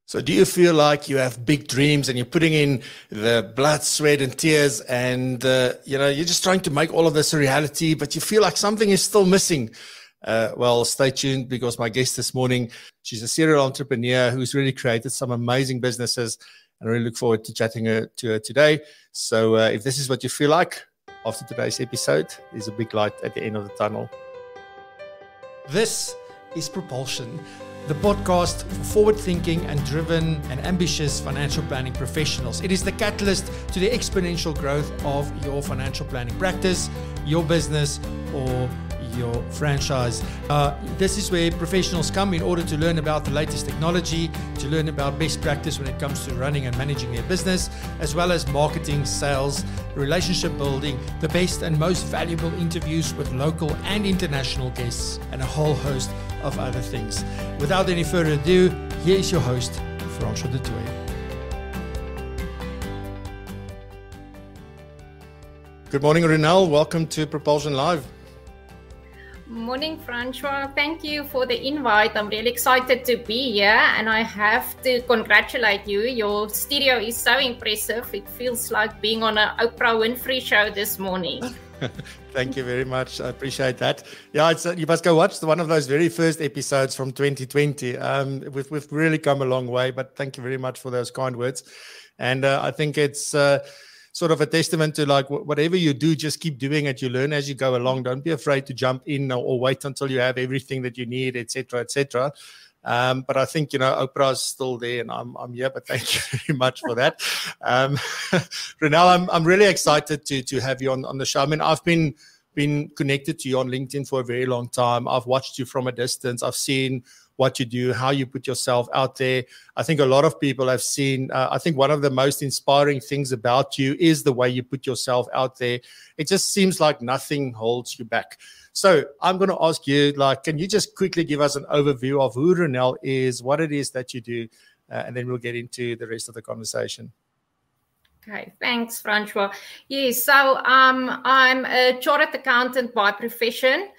So do you feel like you have big dreams and you're putting in the blood, sweat and tears and, you're just trying to make all of this a reality, but you feel like something is still missing? Well, stay tuned because my guest this morning, she's a serial entrepreneur who's really created some amazing businesses, and I really look forward to chatting to her today. So if this is what you feel like after today's episode, there's a big light at the end of the tunnel. This is Propulsion, the podcast for forward-thinking and driven and ambitious financial planning professionals. It is the catalyst to the exponential growth of your financial planning practice, your business, or your franchise. This is where professionals come in order to learn about the latest technology, to learn about best practice when it comes to running and managing their business, as well as marketing, sales, relationship building, the best and most valuable interviews with local and international guests, and a whole host of other things. Without any further ado, here is your host, Francois du Toit. Good morning, Ronelle. Welcome to Propulsion Live. Morning, Francois. Thank you for the invite. I'm really excited to be here, and I have to congratulate you. Your studio is so impressive. It feels like being on an Oprah Winfrey show this morning. Thank you very much. I appreciate that. Yeah, you must go watch one of those very first episodes from 2020. We've really come a long way, but thank you very much for those kind words. And I think it's sort of a testament to like whatever you do, just keep doing it. You learn as you go along. Don't be afraid to jump in or wait until you have everything that you need, etc., etc. But I think, Oprah's still there and I'm here, but thank you very much for that. Ronelle, I'm really excited to have you on the show. I mean, I've been connected to you on LinkedIn for a very long time. I've watched you from a distance. I've seen what you do, how you put yourself out there. I think a lot of people have seen, I think one of the most inspiring things about you is the way you put yourself out there. It just seems like nothing holds you back. So I'm going to ask you, can you just quickly give us an overview of who Ronelle is, what it is that you do, and then we'll get into the rest of the conversation. Okay, thanks, Francois. Yes, so I'm a chartered accountant by profession.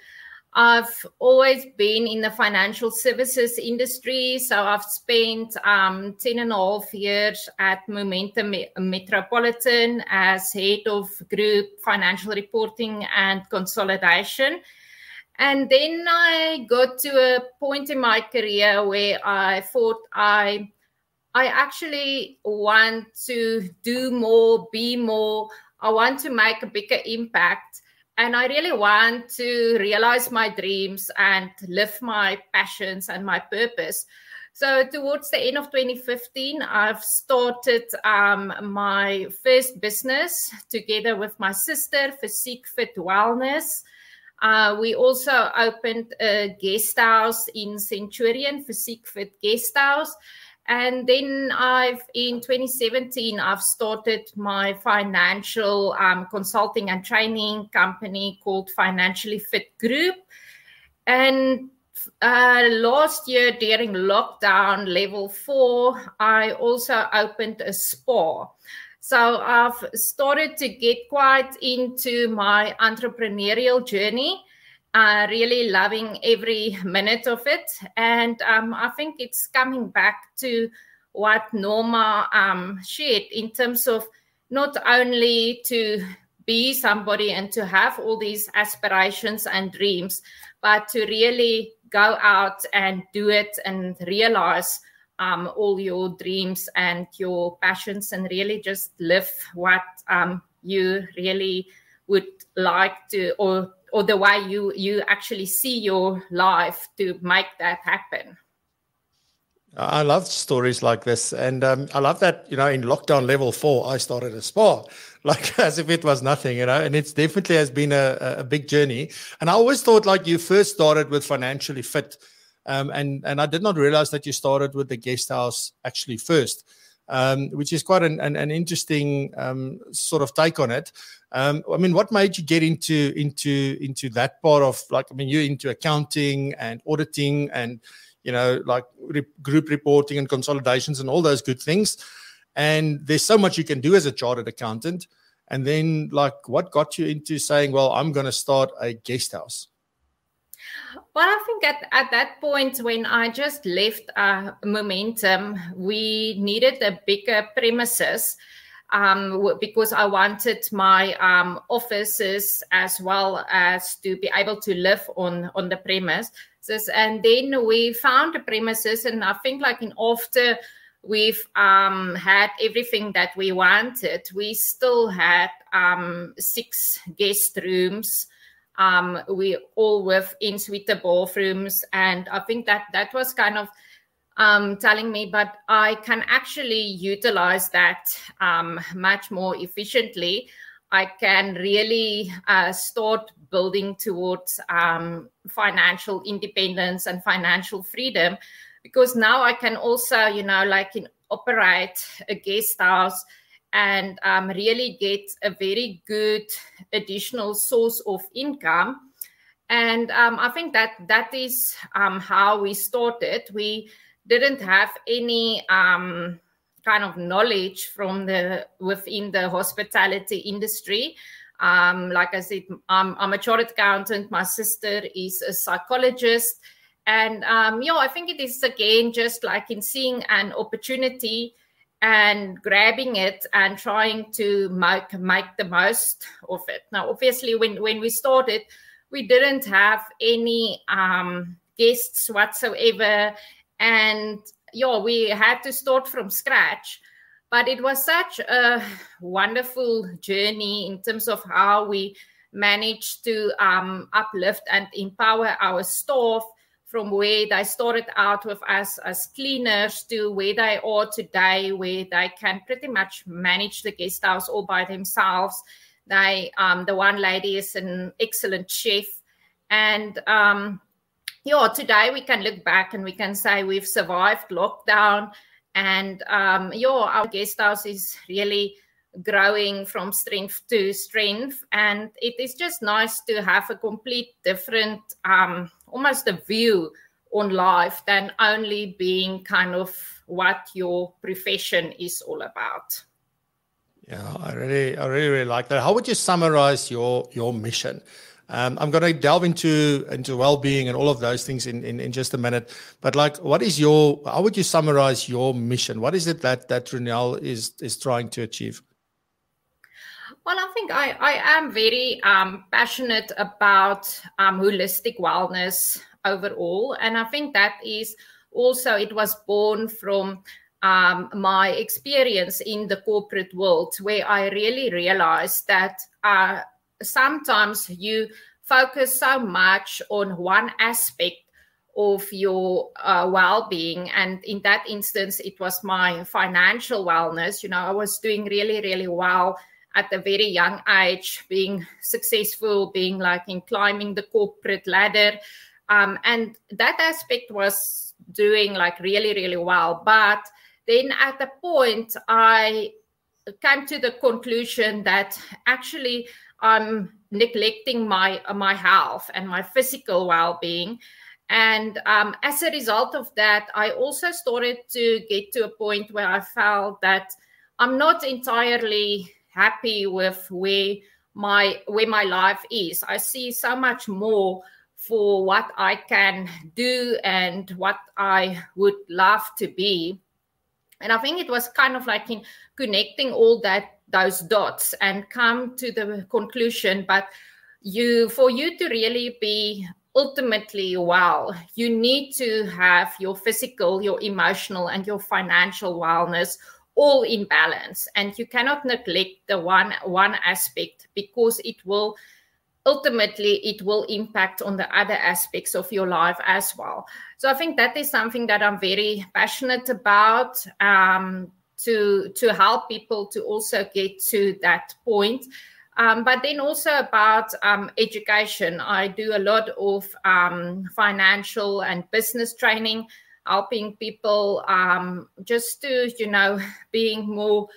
I've always been in the financial services industry. So I've spent 10.5 years at Momentum Metropolitan as head of group financial reporting and consolidation. And then I got to a point in my career where I thought I actually want to do more, be more. I want to make a bigger impact. And I really want to realize my dreams and live my passions and my purpose. So towards the end of 2015, I've started my first business together with my sister, Physique Fit Wellness. We also opened a guest house in Centurion, Physique Fit Guest House. And then in 2017, I've started my financial consulting and training company called Financially Fit Group. And last year during lockdown level 4, I also opened a spa. So I've started to get quite into my entrepreneurial journey. Really loving every minute of it. And I think it's coming back to what Norma shared in terms of not only to be somebody and to have all these aspirations and dreams, but to really go out and do it and realize all your dreams and your passions and really just live what you really would like to, or the way you actually see your life to make that happen. I love stories like this. And I love that, in lockdown level 4, I started a spa, as if it was nothing, and it's definitely has been a big journey. And I always thought you first started with Financially Fit. And I did not realize that you started with the guest house actually first. Which is quite an interesting sort of take on it. I mean, what made you get into that part of you're into accounting and auditing and group reporting and consolidations and all those good things. And there's so much you can do as a chartered accountant. And then what got you into saying, well, I'm going to start a guest house? Well, I think at that point when I just left Momentum, we needed a bigger premises because I wanted my offices as well as to be able to live on the premises. And then we found the premises, and I think like after we've had everything that we wanted, we still had 6 guest rooms. We all with in-suite bathrooms, and I think that was kind of telling me, but I can actually utilize that much more efficiently. I can really start building towards financial independence and financial freedom, because now I can also, operate a guest house and really get a very good additional source of income. And I think that is how we started. We didn't have any kind of knowledge from within the hospitality industry. Like I said, I'm a chartered accountant. My sister is a psychologist. And I think it is, again, just like in seeing an opportunity and grabbing it and trying to make the most of it. Now, obviously, when we started, we didn't have any guests whatsoever. And we had to start from scratch. But it was such a wonderful journey in terms of how we managed to uplift and empower our staff from where they started out with us as cleaners to where they are today, where they can pretty much manage the guest house all by themselves. The one lady is an excellent chef. And today we can look back and we can say we've survived lockdown, and our guest house is really growing from strength to strength. And it is just nice to have a complete different, almost a view on life than only being kind of what your profession is all about. Yeah, I really like that. How would you summarize your mission? I'm going to delve into well-being and all of those things in just a minute. But how would you summarize your mission? What is it that Ronelle is trying to achieve? Well, I think I am very passionate about holistic wellness overall. And I think that is also, it was born from my experience in the corporate world, where I really realized that sometimes you focus so much on one aspect of your well-being. And in that instance, it was my financial wellness. I was doing really, really well at a very young age, being successful, being like in climbing the corporate ladder. And that aspect was doing like really, really well. But then at the point, I came to the conclusion that actually I'm neglecting my health and my physical well-being. And as a result of that, I also started to get to a point where I felt that I'm not entirely happy with where my life is. I see so much more for what I can do and what I would love to be. And I think it was kind of like in connecting all those dots and come to the conclusion, but for you to really be ultimately well, you need to have your physical, your emotional, and your financial wellness all in balance. And you cannot neglect the one aspect, because it will impact on the other aspects of your life as well. So I think that is something that I'm very passionate about, to help people to also get to that point. But then also about education. I do a lot of financial and business training, helping people just to, being more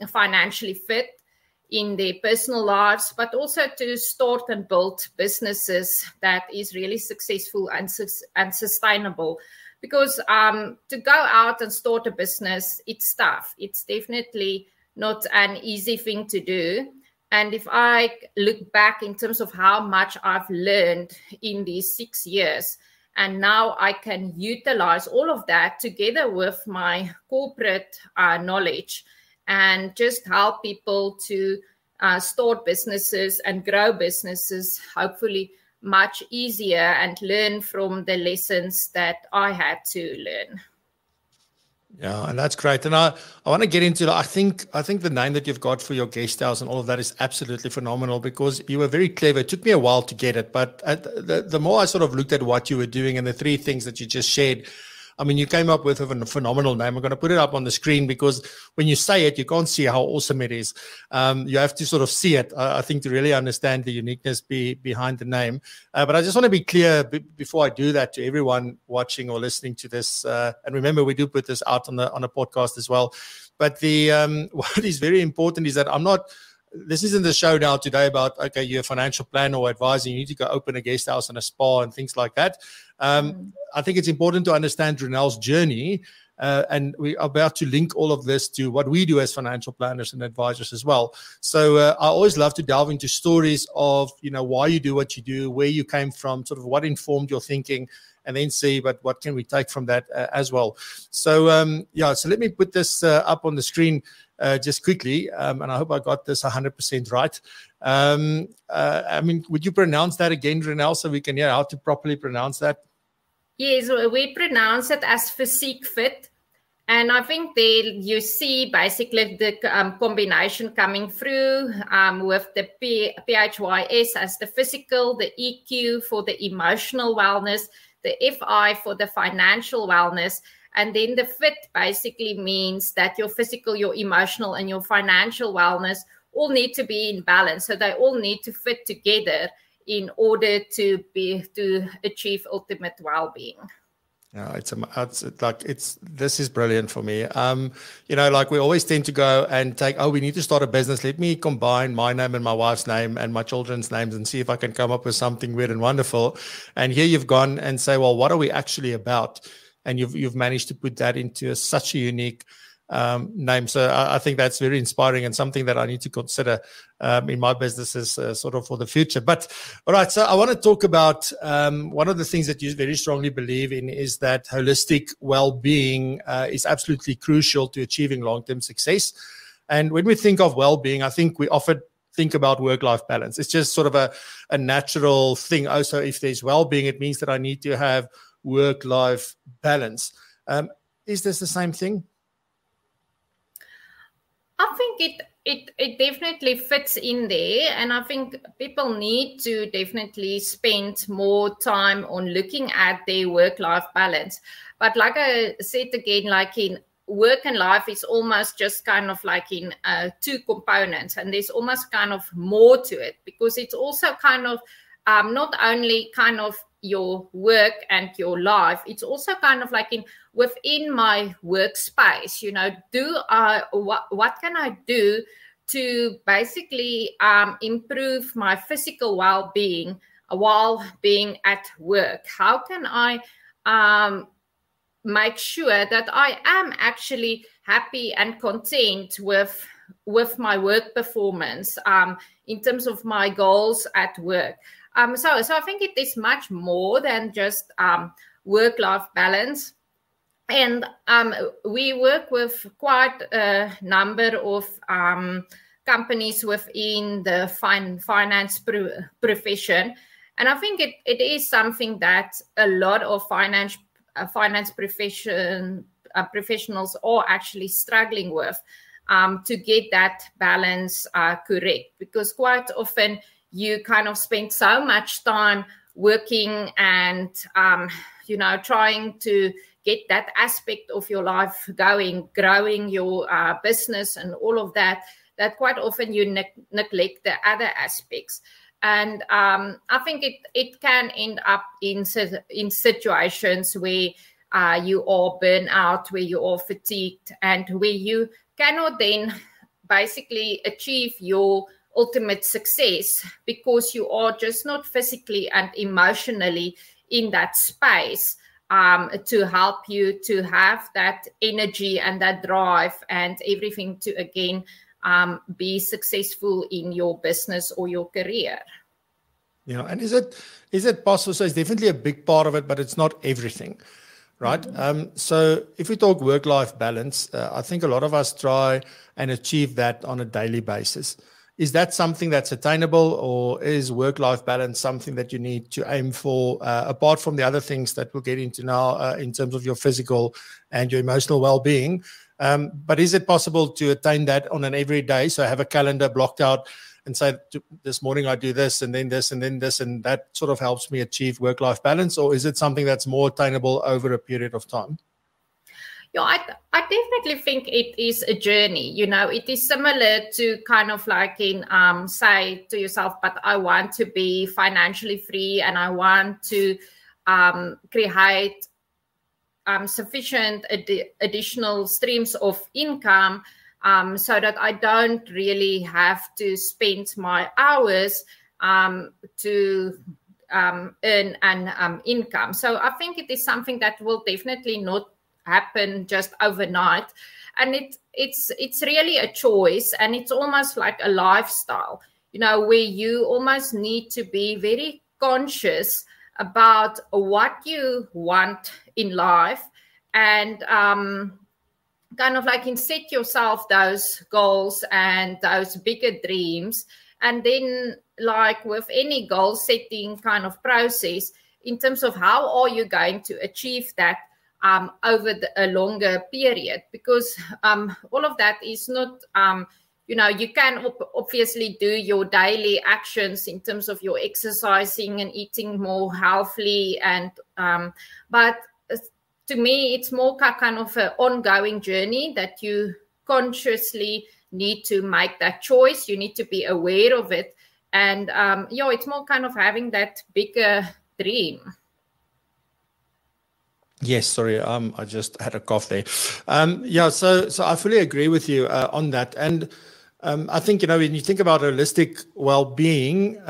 financially fit in their personal lives, but also to start and build businesses that is really successful and sustainable. Because to go out and start a business, it's tough. It's definitely not an easy thing to do. And if I look back in terms of how much I've learned in these 6 years, and now I can utilize all of that together with my corporate knowledge and just help people to start businesses and grow businesses, hopefully much easier, and learn from the lessons that I had to learn. Yeah, and that's great. And I want to get into, I think the name that you've got for your guest house and all of that is absolutely phenomenal, because you were very clever. It took me a while to get it, but the more I sort of looked at what you were doing and the three things that you just shared, I mean, you came up with a phenomenal name. I'm going to put it up on the screen, because when you say it, you can't see how awesome it is. You have to sort of see it, I think, to really understand the uniqueness behind the name. But I just want to be clear before I do that to everyone watching or listening to this. And remember, we do put this out on a podcast as well. But what is very important is that this isn't the show now today about, okay, you're a financial planner or advisor, you need to go open a guest house and a spa and things like that. I think it's important to understand Ronelle's journey, and we are about to link all of this to what we do as financial planners and advisors as well. So I always love to delve into stories of, why you do what you do, where you came from, sort of what informed your thinking, and then see, but what can we take from that as well. So, so let me put this up on the screen just quickly, and I hope I got this 100% right. I mean, would you pronounce that again, Ronelle, so we can hear how to properly pronounce that? Yes, we pronounce it as Physique Fit. And I think there you see basically the combination coming through with the PHYS as the physical, the EQ for the emotional wellness, the FI for the financial wellness. And then the fit basically means that your physical, your emotional, and your financial wellness all need to be in balance. So they all need to fit together in order to achieve ultimate well-being. Yeah, this is brilliant for me. Like we always tend to go and take, we need to start a business. Let me combine my name and my wife's name and my children's names and see if I can come up with something weird and wonderful. And here you've gone and say, well, what are we actually about? And you've managed to put that into such a unique name. So I think that's very inspiring and something that I need to consider in my businesses sort of for the future. But all right, so I want to talk about one of the things that you very strongly believe in is that holistic well-being is absolutely crucial to achieving long-term success. And when we think of well-being, I think we often think about work-life balance. It's just sort of a natural thing. Also, if there's well-being, it means that I need to have work-life balance. Is this the same thing? I think it definitely fits in there, and I think people need to definitely spend more time on looking at their work-life balance. But like I said again, like in work and life is almost just kind of like in two components, and there's almost kind of more to it, because it's also kind of not only kind of your work and your life, it's also kind of like within my workspace, what can I do to basically improve my physical well-being while being at work? How can I make sure that I am actually happy and content with my work performance in terms of my goals at work? So I think it is much more than just work-life balance. And we work with quite a number of companies within the finance profession. And I think it is something that a lot of finance professionals are actually struggling with to get that balance correct. Because quite often you kind of spend so much time working and, trying to get that aspect of your life going, growing your business and all of that, that quite often you neglect the other aspects. And I think it can end up in situations where you are burnt out, where you are fatigued, and where you cannot then basically achieve your ultimate success because you are just not physically and emotionally in that space to help you to have that energy and that drive and everything to again be successful in your business or your career. Yeah, and is it possible? So it's definitely a big part of it, but it's not everything, right? So if we talk work-life balance, I think a lot of us try and achieve that on a daily basis. Is that something that's attainable, or is work-life balance something that you need to aim for, apart from the other things that we'll get into now in terms of your physical and your emotional well-being? But is it possible to attain that on an everyday? So have a calendar blocked out and say, this morning I do this, and then this, and then this, and that sort of helps me achieve work-life balance? Or is it something that's more attainable over a period of time? Yeah, I definitely think it is a journey. It is similar to kind of like say to yourself, but I want to be financially free and I want to create sufficient additional streams of income so that I don't really have to spend my hours to earn an income. So I think it is something that will definitely not happen just overnight, and it's really a choice, and it's almost like a lifestyle, where you almost need to be very conscious about what you want in life, and kind of like set yourself those goals and those bigger dreams. And then, like with any goal setting kind of process, in terms of how are you going to achieve that over a longer period, because all of that is not, you can obviously do your daily actions in terms of your exercising and eating more healthily, and but to me, it's more kind of an ongoing journey that you consciously need to make that choice. You need to be aware of it, and it's more kind of having that bigger dream. Yes, sorry, I just had a cough there. So I fully agree with you on that. And I think, when you think about holistic well-being,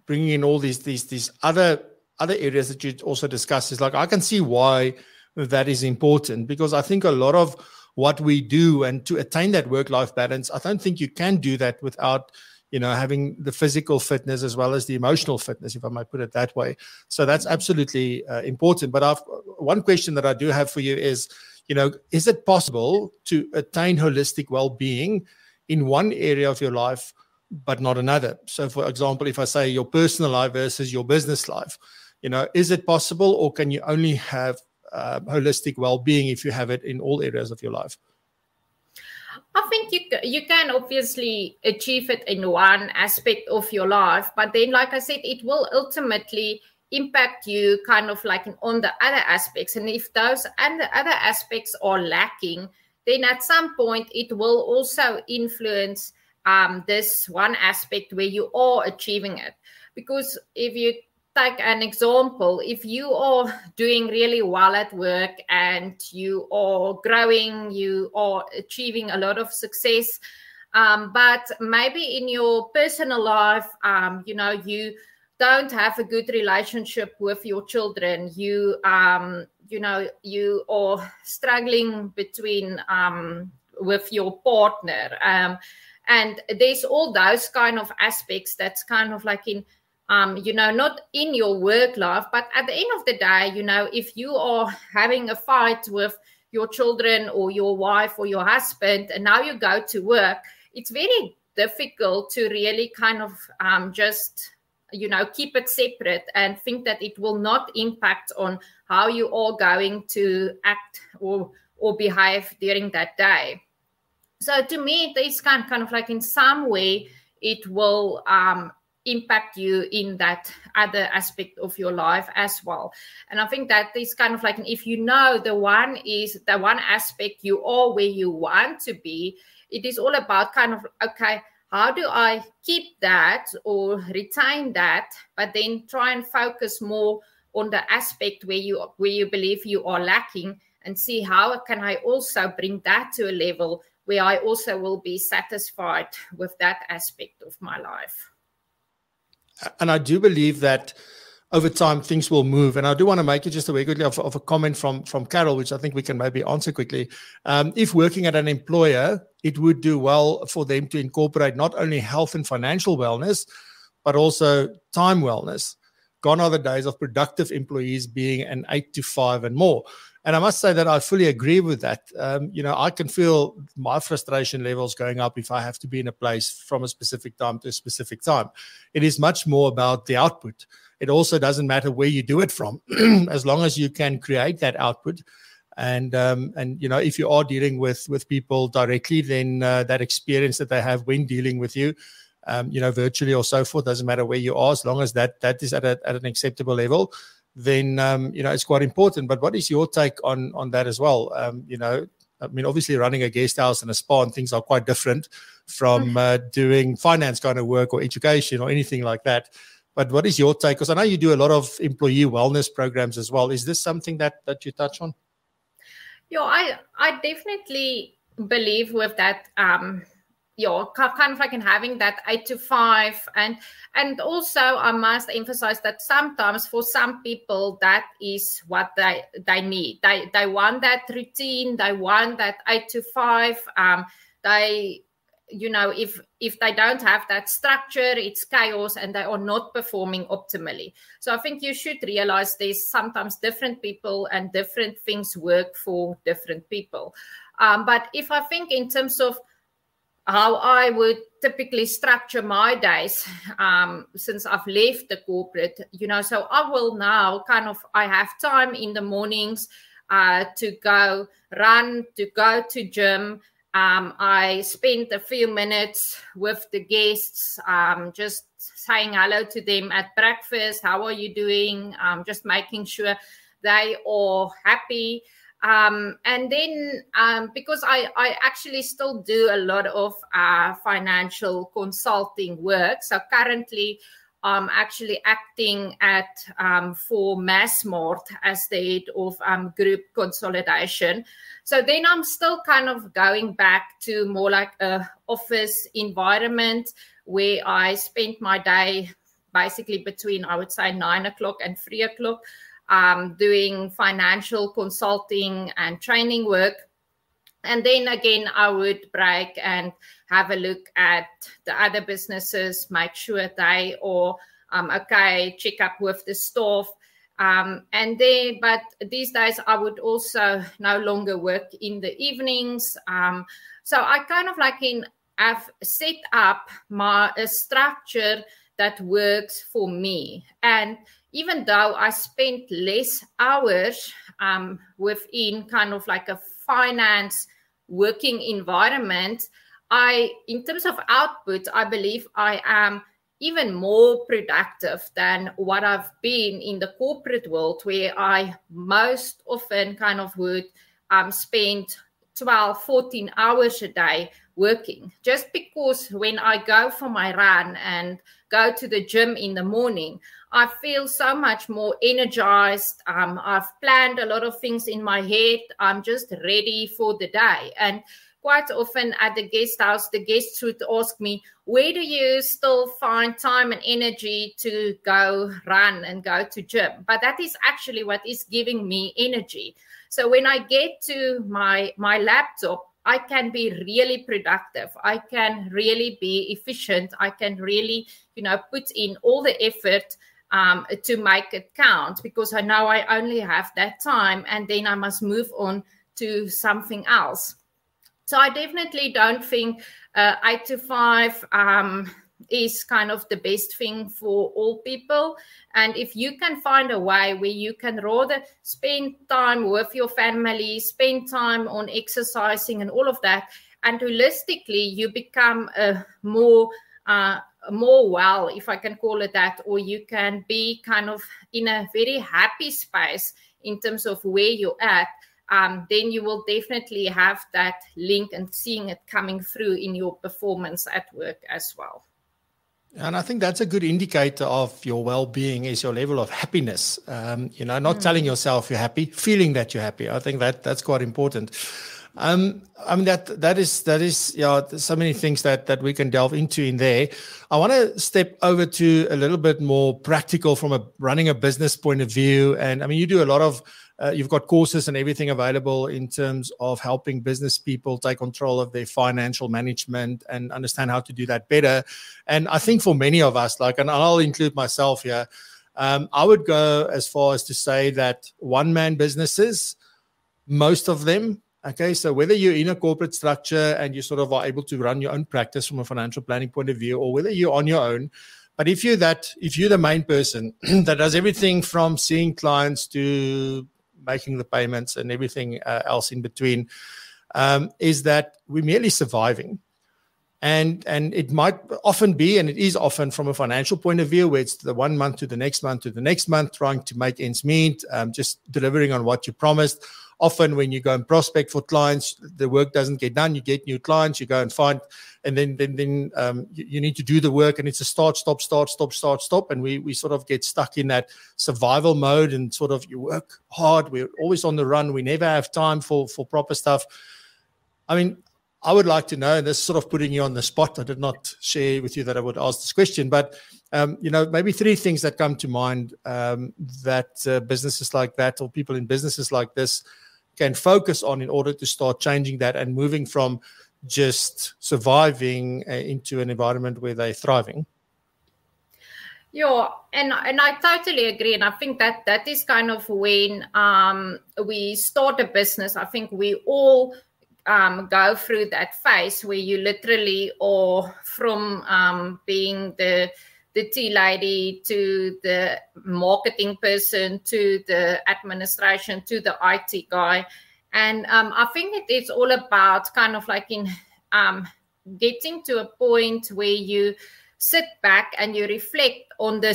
bringing in all these other areas that you also discussed, is like, I can see why that is important, because I think a lot of what we do, and to attain that work-life balance, I don't think you can do that without having the physical fitness as well as the emotional fitness, if I might put it that way. So that's absolutely important. But one question that I do have for you is, is it possible to attain holistic well-being in one area of your life, but not another? So, for example, if I say your personal life versus your business life, is it possible, or can you only have holistic well-being if you have it in all areas of your life? I think you can obviously achieve it in one aspect of your life, but then, like I said, it will ultimately impact you kind of like on the other aspects. And if those and the other aspects are lacking, then at some point it will also influence this one aspect where you are achieving it. Because if you take an example, if you are doing really well at work and you are growing, you are achieving a lot of success, but maybe in your personal life, you don't have a good relationship with your children, you are struggling with your partner, and there's all those kind of aspects that's kind of like in not in your work life, but at the end of the day, if you are having a fight with your children or your wife or your husband, and now you go to work, it's very difficult to really kind of just, keep it separate and think that it will not impact on how you are going to act or behave during that day. So to me, it is kind of like in some way it will impact you in that other aspect of your life as well. And I think that is kind of like, if the one is the one aspect you are where you want to be, it is all about kind of, okay, how do I keep that or retain that, but then try and focus more on the aspect where you believe you are lacking, and see how can I also bring that to a level where I also will be satisfied with that aspect of my life. And I do believe that over time things will move. And I do want to make it just a very quickly of a comment from Carol, which I think we can maybe answer quickly. If working at an employer it would do well for them to incorporate not only health and financial wellness, but also time wellness. Gone are the days of productive employees being an 8 to 5 and more. And I must say that I fully agree with that. I can feel my frustration levels going up if I have to be in a place from a specific time to a specific time. It is much more about the output. It also doesn't matter where you do it from, as long as you can create that output. And if you are dealing with people directly, then that experience that they have when dealing with you, virtually or so forth, doesn't matter where you are, as long as that is at an acceptable level, then, it's quite important. But what is your take on that as well? Obviously running a guest house and a spa and things are quite different from doing finance kind of work or education or anything like that. But what is your take? Because I know you do a lot of employee wellness programs as well. Is this something that you touch on? Yeah, I definitely believe with that, kind of like in having that 8 to 5. And also I must emphasize that sometimes for some people, that is what they need. They want that routine. They want that 8 to 5. If they don't have that structure, it's chaos and they are not performing optimally. So I think you should realize there's sometimes different people and different things work for different people. But if I think in terms of how I would typically structure my days since I've left the corporate, so I will now I have time in the mornings to go run, to go to gym. I spend a few minutes with the guests, just saying hello to them at breakfast. How are you doing? Just making sure they are happy. And then because I actually still do a lot of financial consulting work. So currently I'm actually acting for Massmart as the head of group consolidation. So then I'm still kind of going back to more like a office environment where I spend my day basically between, I would say, 9 o'clock and 3 o'clock. Doing financial consulting and training work. And then again, I would break and have a look at the other businesses, make sure they are okay, check up with the staff. But these days I would also no longer work in the evenings. So I kind of have set up a structure that works for me. And even though I spent less hours within kind of like a finance working environment, in terms of output, I believe I am even more productive than what I've been in the corporate world, where I most often kind of would spend 12, 14 hours a day working. Just because when I go for my run and go to the gym in the morning, I feel so much more energized. I've planned a lot of things in my head. I'm just ready for the day. And quite often at the guest house, the guests would ask me, where do you still find time and energy to go run and go to gym? But that is actually what is giving me energy. So when I get to my laptop, I can be really productive. I can really be efficient. I can really, put in all the effort to make it count, because I know I only have that time and then I must move on to something else. So I definitely don't think 8 to 5 is kind of the best thing for all people. And if you can find a way where you can rather spend time with your family, spend time on exercising and all of that, and holistically you become more well, if I can call it that, or you can be kind of in a very happy space in terms of where you're at, then you will definitely have that link and seeing it coming through in your performance at work as well. And I think that's a good indicator of your well-being is your level of happiness. Not telling yourself you're happy, feeling that you're happy. I think that's quite important. That is there's so many things that we can delve into in there. I want to step over to a little bit more practical from running a business point of view. And you do a lot of You've got courses and everything available in terms of helping business people take control of their financial management and understand how to do that better. And I think for many of us, and I'll include myself here, I would go as far as to say that one-man businesses, most of them, okay, so whether you're in a corporate structure and you sort of are able to run your own practice from a financial planning point of view, or whether you're on your own, but if you're the main person that does everything from seeing clients to making the payments and everything else in between, is that we're merely surviving. And it might often be, and it is often from a financial point of view, where it's the 1 month to the next month to the next month, trying to make ends meet, just delivering on what you promised. Often when you go and prospect for clients, the work doesn't get done. You get new clients, you go and find, and then you need to do the work, and it's a start, stop, start, stop, start, stop. And we sort of get stuck in that survival mode, and sort of you work hard. We're always on the run. We never have time for proper stuff. I mean, I would like to know, and this is sort of putting you on the spot. I did not share with you that I would ask this question, but maybe 3 things that come to mind that businesses like that, or people in businesses like this, can focus on in order to start changing that and moving from just surviving into an environment where they're thriving. Yeah, and I totally agree. And I think that is kind of when we start a business. I think we all go through that phase where you literally are from being the tea lady to the marketing person to the administration to the IT guy. And I think it is all about kind of like in getting to a point where you sit back and you reflect on the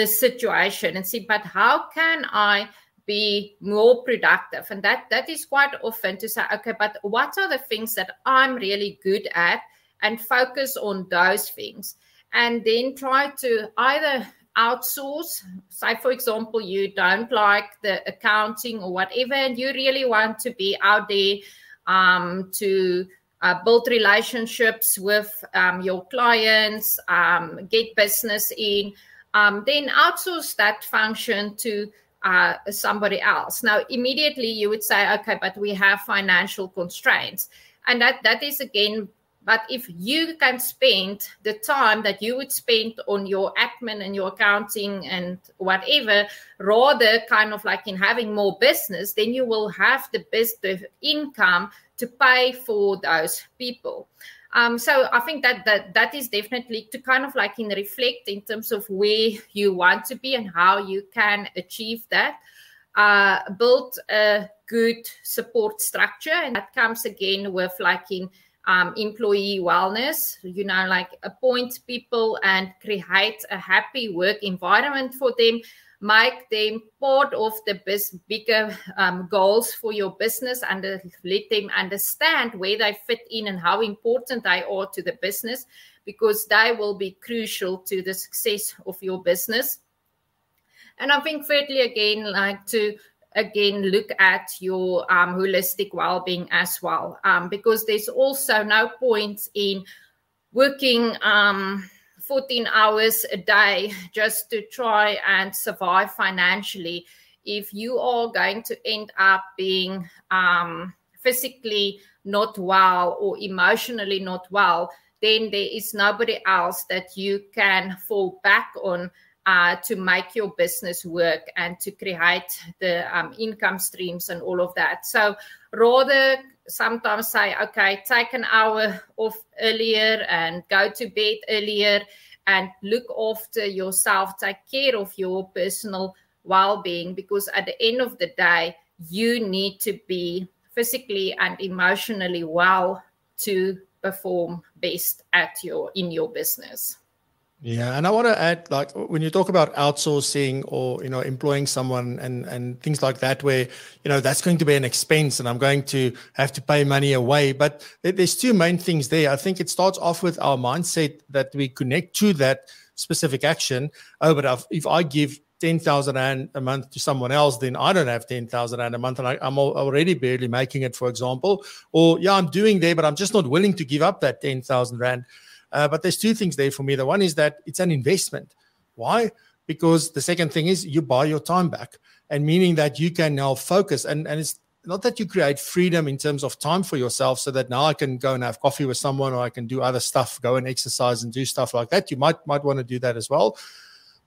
situation and see, but how can I be more productive? And that is quite often to say, okay, but what are the things that I'm really good at, and focus on those things. And then try to either outsource, say, for example, you don't like the accounting or whatever, and you really want to be out there to build relationships with your clients, get business in, then outsource that function to somebody else. Now, immediately you would say, okay, but we have financial constraints. And that is, again, but if you can spend the time that you would spend on your admin and your accounting and whatever, rather kind of like in having more business, then you will have the income to pay for those people. So I think that is definitely to kind of like in reflect in terms of where you want to be and how you can achieve that. Build a good support structure, and that comes again with like in employee wellness, like appoint people and create a happy work environment for them, make them part of the bigger goals for your business, and let them understand where they fit in and how important they are to the business, because they will be crucial to the success of your business. And I think thirdly, again, like to look at your holistic well-being as well, because there's also no point in working 14 hours a day just to try and survive financially. If you are going to end up being physically not well or emotionally not well, then there is nobody else that you can fall back on to make your business work and to create the income streams and all of that. So rather sometimes say, okay, take an hour off earlier and go to bed earlier and look after yourself, take care of your personal well-being, because at the end of the day, you need to be physically and emotionally well to perform best in your business. Yeah, and I want to add, like when you talk about outsourcing or employing someone and things like that, where that's going to be an expense and I'm going to have to pay money away. But there's 2 main things there. I think it starts off with our mindset that we connect to that specific action. Oh, but if I give 10,000 Rand a month to someone else, then I don't have 10,000 Rand a month, and I'm already barely making it, for example. Or yeah, I'm doing there, but I'm just not willing to give up that 10,000 Rand. But there's 2 things there for me. The one is that it's an investment. Why? Because the second thing is you buy your time back. and meaning that you can now focus. And it's not that you create freedom in terms of time for yourself so that now I can go and have coffee with someone, or I can do other stuff, go and exercise and do stuff like that. You might want to do that as well.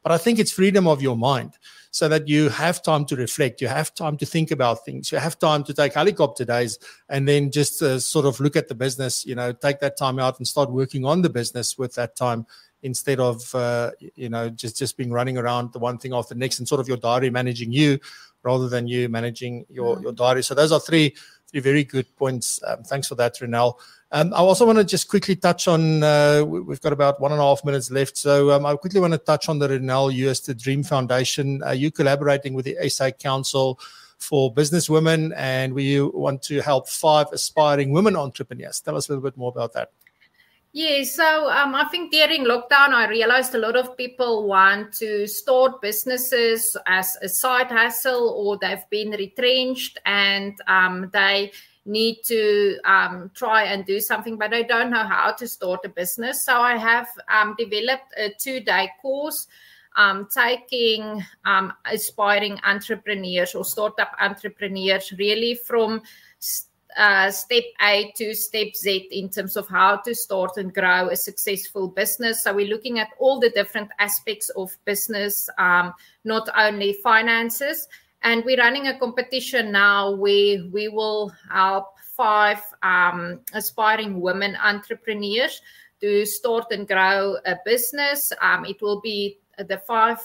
But I think it's freedom of your mind, so that you have time to reflect, you have time to think about things, you have time to take helicopter days and then just sort of look at the business, take that time out and start working on the business with that time, instead of, just being running around the one thing after the next, and sort of your diary managing you rather than you managing your diary. So those are three very good points. Thanks for that, Ronelle. I also want to just quickly touch on, we've got about 1.5 minutes left. So I quickly want to touch on the Ronelle US The Dream Foundation. You collaborating with the SA Council for Business Women, and we want to help 5 aspiring women entrepreneurs. Tell us a little bit more about that. Yeah, so I think during lockdown, I realized a lot of people want to start businesses as a side hustle, or they've been retrenched and they need to try and do something, but I don't know how to start a business. So I have developed a 2-day course taking aspiring entrepreneurs or startup entrepreneurs really from step A to step Z in terms of how to start and grow a successful business. So we're looking at all the different aspects of business, not only finances. And we're running a competition now where we will help 5 aspiring women entrepreneurs to start and grow a business. It will be the 5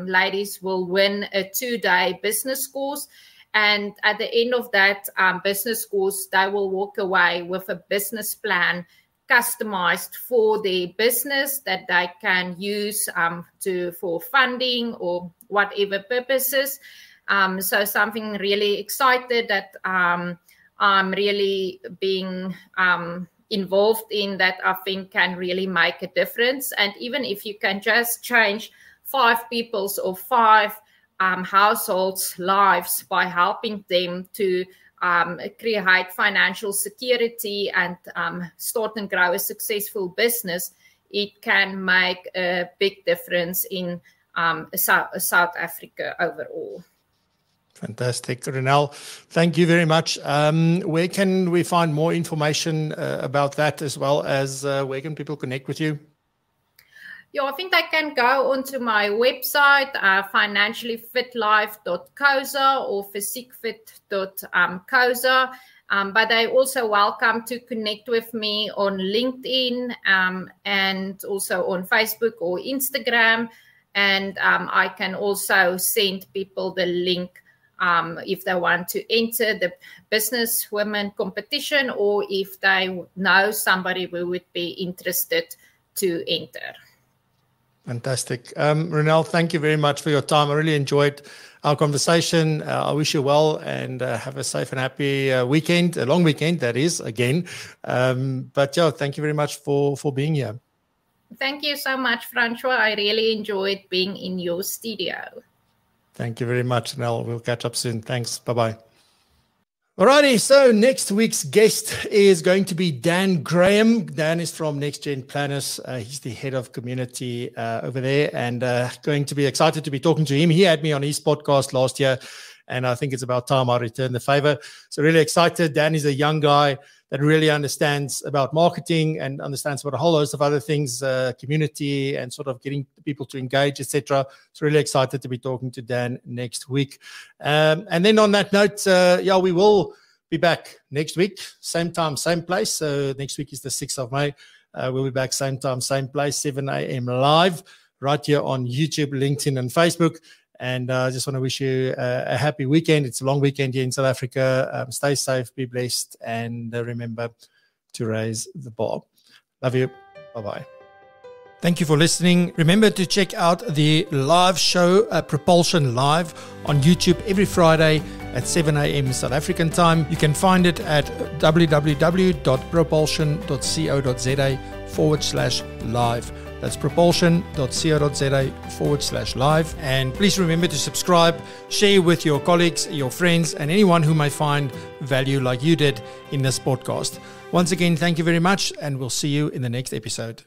ladies will win a 2-day business course. And at the end of that business course, they will walk away with a business plan customized for their business that they can use for funding or whatever purposes. So something really excited that I'm really being involved in, that I think can really make a difference. And even if you can just change 5 people's or 5 households' lives by helping them to create financial security and start and grow a successful business, it can make a big difference in South Africa overall. Fantastic. Ronelle, thank you very much. Where can we find more information about that, as well as where can people connect with you? Yeah, I think they can go onto my website, financiallyfitlife.coza or physiquefit.coza. But they're also welcome to connect with me on LinkedIn and also on Facebook or Instagram. And I can also send people the link if they want to enter the Business Women competition, or if they know somebody who would be interested to enter. Fantastic. Ronelle, thank you very much for your time. I really enjoyed our conversation. I wish you well and have a safe and happy weekend, a long weekend, that is, again. But yeah, thank you very much for being here. Thank you so much, Francois. I really enjoyed being in your studio. Thank you very much, Ronelle. We'll catch up soon. Thanks. Bye-bye. Alrighty, so next week's guest is going to be Dan Graham. Dan is from Next Gen Planners. He's the head of community over there, and going to be excited to be talking to him. He had me on his podcast last year, and I think it's about time I return the favor. So really excited. Dan is a young guy that really understands about marketing and understands about a whole host of other things, community and sort of getting people to engage, etc. So really excited to be talking to Dan next week. And then on that note, we will be back next week, same time, same place. So next week is the 6th of May. We'll be back same time, same place, 7 a.m. live, right here on YouTube, LinkedIn, and Facebook. And I just want to wish you a happy weekend. It's a long weekend here in South Africa. Stay safe, be blessed, and remember to raise the bar. Love you. Bye-bye. Thank you for listening. Remember to check out the live show, Propulsion Live, on YouTube every Friday at 7 a.m. South African time. You can find it at www.propulsion.co.za/live. That's propulsion.co.za/live. And please remember to subscribe, share with your colleagues, your friends, and anyone who may find value like you did in this podcast. Once again, thank you very much, and we'll see you in the next episode.